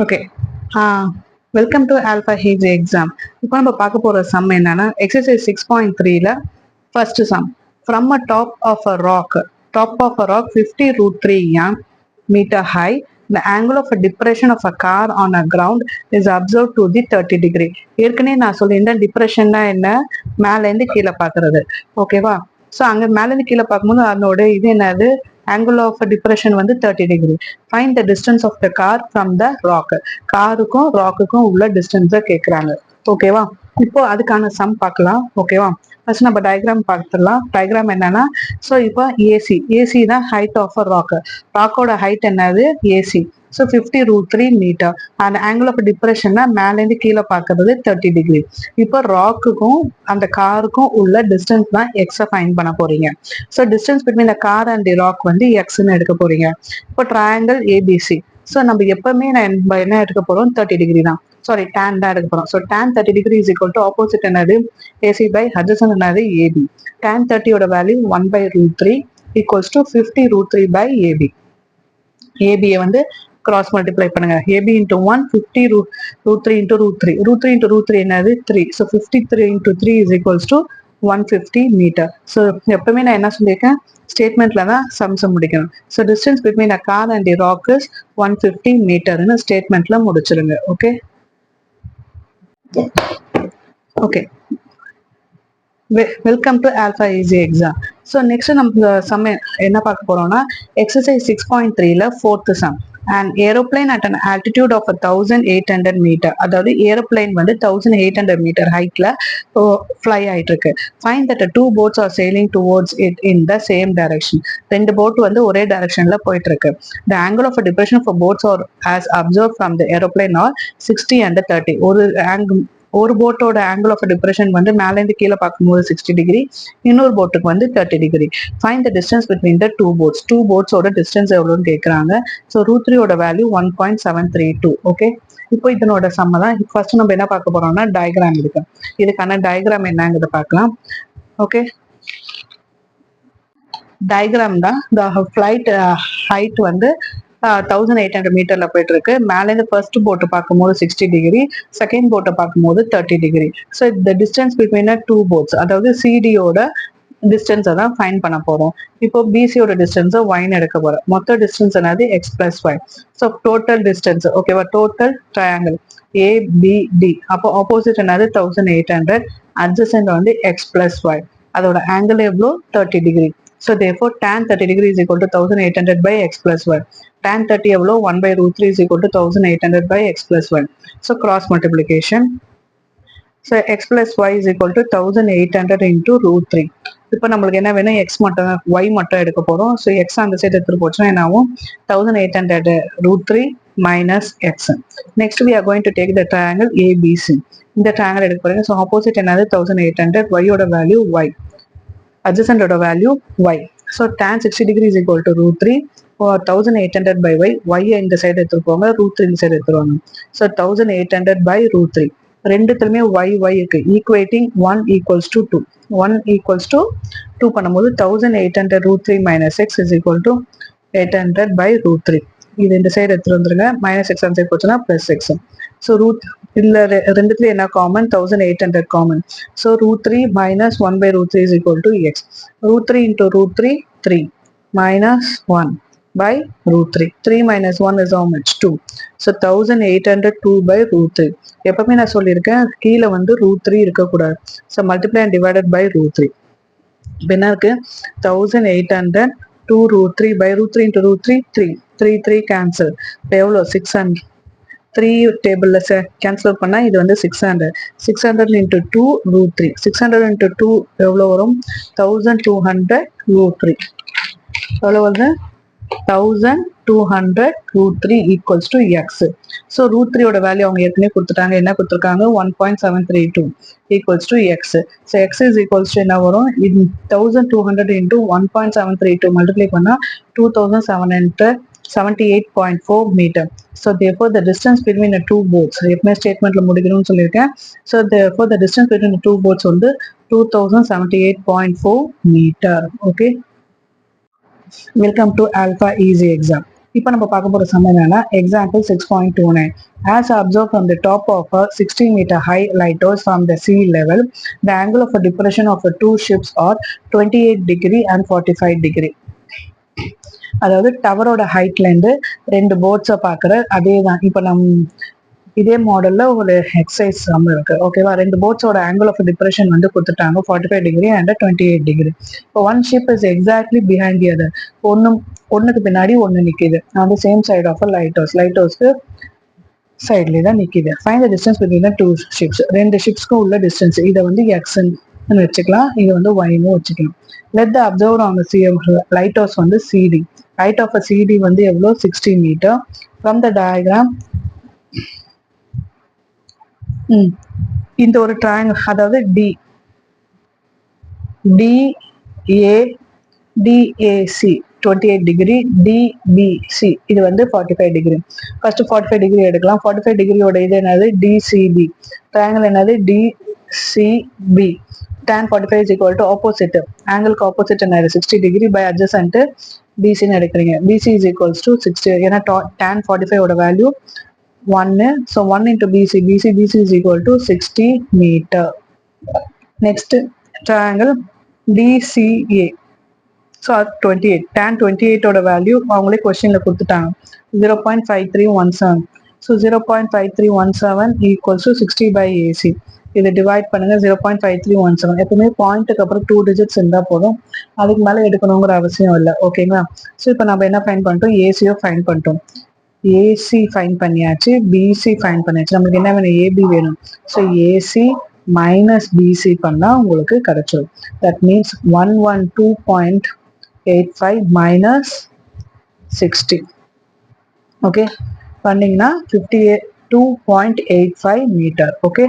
Okay. Welcome to Alpha ஹேஜ் exam. இப்போ நம்ம பார்க்க போகிற சம் என்னன்னா எக்ஸசைஸ் 6.3ல first sum. From a top of a rock 50√3 meter high, the angle of a depression of a car on a ground is observed to the 30 degree. ஏற்கனவே நான் சொல்லியிருந்தேன் டிப்ரெஷன்னா என்ன, மேலேருந்து கீழே பார்க்கறது. ஓகேவா? ஸோ அங்கே மேலேருந்து கீழே பார்க்கும்போது அதனோட இது என்னது, ஆங்கிள் ஆஃப் டிப்ரெஷன் வந்து 30 degree. Find the distance of the car from the rock. காருக்கும் ராக்குக்கும் உள்ள டிஸ்டன்ஸை கேட்குறாங்க. ஓகேவா? இப்போ அதுக்கான சம் பார்க்கலாம். ஓகேவா? ஃபர்ஸ்ட் நம்ம டயக்ராம் பார்த்துடலாம். டயக்ராம் என்னன்னா, ஸோ இப்போ ஏசி தான் ஹைட் ஆஃப் அ ராக்கோட ஹைட் என்னது, ஏசி. So 50√3 metre. அந்த ஆங்கிள் ஆஃப் டிப்ரெஷன்னா மேலேருந்து கீழே பார்க்கறது 30 டிகிரி. இப்போ ராக்குக்கும் அந்த காருக்கும் உள்ள டிஸ்டன்ஸ் தான் எக்ஸை ஃபைண்ட் பண்ண போறீங்க. So distance between the car and the rock வந்து எக்ஸ்ன்னு எடுக்க போறீங்க. இப்போ ட்ரையாங்கிள் ஏபிசி. ஸோ நம்ம எப்பவுமே என்ன எடுக்க போறோம், 30 டிகிரி தான். சாரி, டேன் தான் எடுக்க போறோம். So tan 30 degree is equal to opposite என்னது, ஏசி பை அட்ஜசன்ட் என்னது, ஏபி. டேன் 30யோட value 1/√3 equals to 50√3 by AB. ஏபியை வந்து கிராஸ் மல்டிப்ளை பண்ணுங்க. AB into 1, 50√3 into √3. √3 இன்டூ √3 என்னது, 3. So 53 into 3 is equals to 150 metre. So எப்பவுமே நான் என்ன சொல்லியிருக்கேன், ஸ்டேட்மெண்ட்ல தான் சம்ஸ் முடிக்கணும். So distance between a car and the rock is 150 மீட்டர்னு ஸ்டேட்மெண்ட்ல முடிச்சிருங்க. Okay okay. Welcome to Alpha easy exam. So next நம்ம சம் என்ன பார்க்க போறோம்னா எக்ஸசைஸ் 6.3ல fourth sum. And aeroplane at an altitude of 1800 metre. அதாவது ஏரோப்ளைன் வந்து 1800 மீட்டர் ஹைட்ல ஃப்ளை ஆயிட்டு இருக்கு. Find that 2 boats are sailing towards it in the same direction. 2 boat வந்து ஒரே டைரக்ஷன்ல போயிட்டு இருக்கு. The angle of depression for boats are as observed from the aeroplane are 60 and 30. ஒரு போட்டோட ஆங்கிள் ஆஃப் டிப்ரெஷன் வந்து மேலேருந்து கீழே பார்க்கும்போது 60 டிகிரி, இன்னொரு போட்டுக்கு வந்து 30 degree. Find the distance between the two போட்ஸோட டிஸ்டன்ஸ் எவ்வளோன்னு கேட்குறாங்க. ஸோ √3யோட வேல்யூ 1.732. ஓகே. இப்போ இதனோட சம்ம தான். ஃபர்ஸ்ட் நம்ம என்ன பார்க்க போறோம்னா டயக்ராம் இருக்கு. இதுக்கான டயக்ராம் என்னங்கிறத பார்க்கலாம். ஓகே, டயக்ராம் தான். த ஃபிளைட் ஹைட் வந்து 1800 மீட்டர்ல போயிட்டு இருக்கு. மேலேருந்து ஃபர்ஸ்ட் போட்டு பார்க்கும்போது 60 டிகிரி, செகண்ட் போட்டை பார்க்கும்போது 30 டிகிரி. ஸோ இந்த டிஸ்டன்ஸ் பிட்வீன் 2 போட்ஸ், அதாவது சிடியோட டிஸ்டன்ஸை தான் ஃபைண்ட் பண்ண போறோம். இப்போ பிசியோட டிஸ்டன்ஸை ஒய்னு எடுக்க போறோம். மொத்த டிஸ்டன்ஸ் என்னது, x plus y. So total distance, ஓகேவா, டோட்டல் ட்ரையாங்கிள் ஏபிடி. அப்போ ஆப்போசிட் என்னது 1800, அட்ஜசன்ட் வந்து எக்ஸ் பிளஸ் ஒய். அதோட ஆங்கிள் எவ்வளோ, 30 degree. So therefore tan 30 degree is equal to 1800 by x plus 1. Tan 30 எவ்வளோ, 1/√3 is equal to 1800 by x plus 1. So cross multiplication. So x plus y is equal to 1800 into √3. இப்போ நம்மளுக்கு என்ன வேணும், x மட்டும், y மட்டும் எடுக்க போறோம். So x அந்த சைடு எடுத்துட்டு போச்சுன்னா என்ன ஆகும், 1800 √3 minus x. Next we are going to take the triangle ABC. இந்த triangle எடுக்க போறீங்க. ஸோ ஆப்போசிட் என்னது 1800, y ஓட value y, adjacent order value y. So tan 60 degree is equal to √3 or 1800 by y. Y இந்த side எடுத்துக்கோங்க, √3 இந்த side எடுத்துருவாங்க. So 1800 by √3. ரெண்டுத்துலயுமே y இருக்கு. Equating 1 equals to 2. 1 equals to 2 பண்ணும்போது 1800 √3 minus x is equal to 800 by √3. இது இந்த side எடுத்துட்டு வந்துருங்க. மைனஸ் எக்ஸ் அந்த சைடு போச்சுன்னா பிளஸ் எக்ஸ். ஸோ இல்ல ரெண்டுத்துல என்ன common, 1800 common. So √3 minus 1/√3 is equal to x. √3 into √3 3 minus 1 by √3. 3 minus 1 is how much, 2. So 1800 2/√3. எப்பவுமே நான் சொல்லியிருக்கேன் கீழே வந்து √3 இருக்கக்கூடாது. So multiply and divided by √3. இப்போ என்ன இருக்கு, 1800 2√3 by √3 into √3 3. 3 கேன்சல். இப்போ எவ்வளோ, 600. 3 டேபிள்ல கேன்சல் பண்ணா இது வந்து 600. 600 into 2 √3. 600 into 2 எவ்வளோ வரும், 1200 √3. எவ்வளோ வந்து 1200 √3 equals to x. ஸோ √3யோட வேல்யூ அவங்க ஏற்கனவே கொடுத்துட்டாங்க. என்ன கொடுத்துருக்காங்க, 1.732 equals to x. So x is equals to என்ன வரும், 1200 into 1.732 மல்டிப்ளை பண்ணா 2778.4 meter. So therefore the distance between the two boats, ஏற்கனவே ஸ்டேட்மெண்ட்ல முடிக்கணும்னு சொல்லியிருக்கேன். So therefore the distance between the two boats வந்து 2078.4 meter. Okay. Welcome to Alpha Easy Exam. இப்போ நம்ம பார்க்க போற சம் என்னன்னா example 6.29. As observed from the top of a 60-meter high lighthouse from the sea level, the angle of a depression of the two ships are 28 degree and 45 degree. அதாவது டவரோட ஹைட்ல இருந்து ரெண்டு போட்ஸை பார்க்குற அதே தான். இப்போ இதே மாடல்ல ஒரு எக்ஸசைஸ் சம் இருக்கு. ஓகேவா, ரெண்டு போட்ஸோட ஆங்கிள் ஆஃப் டிப்ரெஷன் வந்து கொடுத்துட்டாங்க 45 டிகிரி அண்ட் 28 டிகிரி. இப்போ one ship is exactly behind the other. ஒன்னுக்கு பின்னாடி ஒன்னு நிக்குது அந்த சேம் சைடு ஆஃப் லைட் ஹவுஸ்க்கு சைட்லேயே தான் நிக்குது. Find the distance between the two ships. ரெண்டு ஷிப்ஸ்க்கும் உள்ள டிஸ்டன்ஸ் இதை வந்து எக்ஸ்ன்னு வச்சுக்கலாம், இது வந்து ஒய்னு வச்சுக்கலாம். Let the observer on light house வந்து சிடி. ஹைட் ஆஃப் சிடி வந்து எவ்வளோ 60 மீட்டர். ஃப்ரம் த டயக்ராம் இந்த ஒரு ட்ரையாங்கிள், அதாவது டிஏ டிஏசி 28 டிகிரி, டிபிசி இது வந்து 45 டிகிரி. ஃபர்ஸ்ட் 45 டிகிரி எடுக்கலாம். 45 டிகிரியோட இது என்னது டிசிபி. ட்ரையாங்கிள் என்னது DCP. tan 45 is equal to opposite. ஆங்கிளுக்கு ஆப்போசிட் என்ன 60 டிகிரி பை adjacent பிசின்னு எடுக்கிறீங்க. BC is equals to 60. ஏன்னா tan 45 ஓட value 1. So 1 into BC is equal to 60 meter. Next triangle DCA. So 28. Tan 28 ஓட வேல்யூ அவங்களே கொஸ்டின்ல கொடுத்துட்டாங்க 0.5317. So 0.5317 equals to 60 by AC. இதை டிவைட் பண்ணுங்க 0.5317. எப்பவுமே பாயிண்ட்டுக்கு அப்புறம் 2 டிஜிட்ஸ் இருந்தால் போதும், அதுக்கு மேலே எடுக்கணுங்கிற அவசியம் இல்லை. ஓகேங்களா. ஸோ இப்போ நம்ம என்ன ஃபைன் பண்ணிட்டோம், ஏசியோ ஃபைன் பண்ணிட்டோம். ஏசி ஃபைன் பண்ணியாச்சு, பிசி ஃபைன் பண்ணியாச்சு. நம்மளுக்கு என்ன வேணும், ஏபி வேணும். ஸோ ஏசி மைனஸ் பிசி பண்ணால் உங்களுக்கு கிடைச்சிடும். That means 112.85 minus 60. ஓகே, பண்ணிங்கன்னா 52.85 மீட்டர். ஓகே.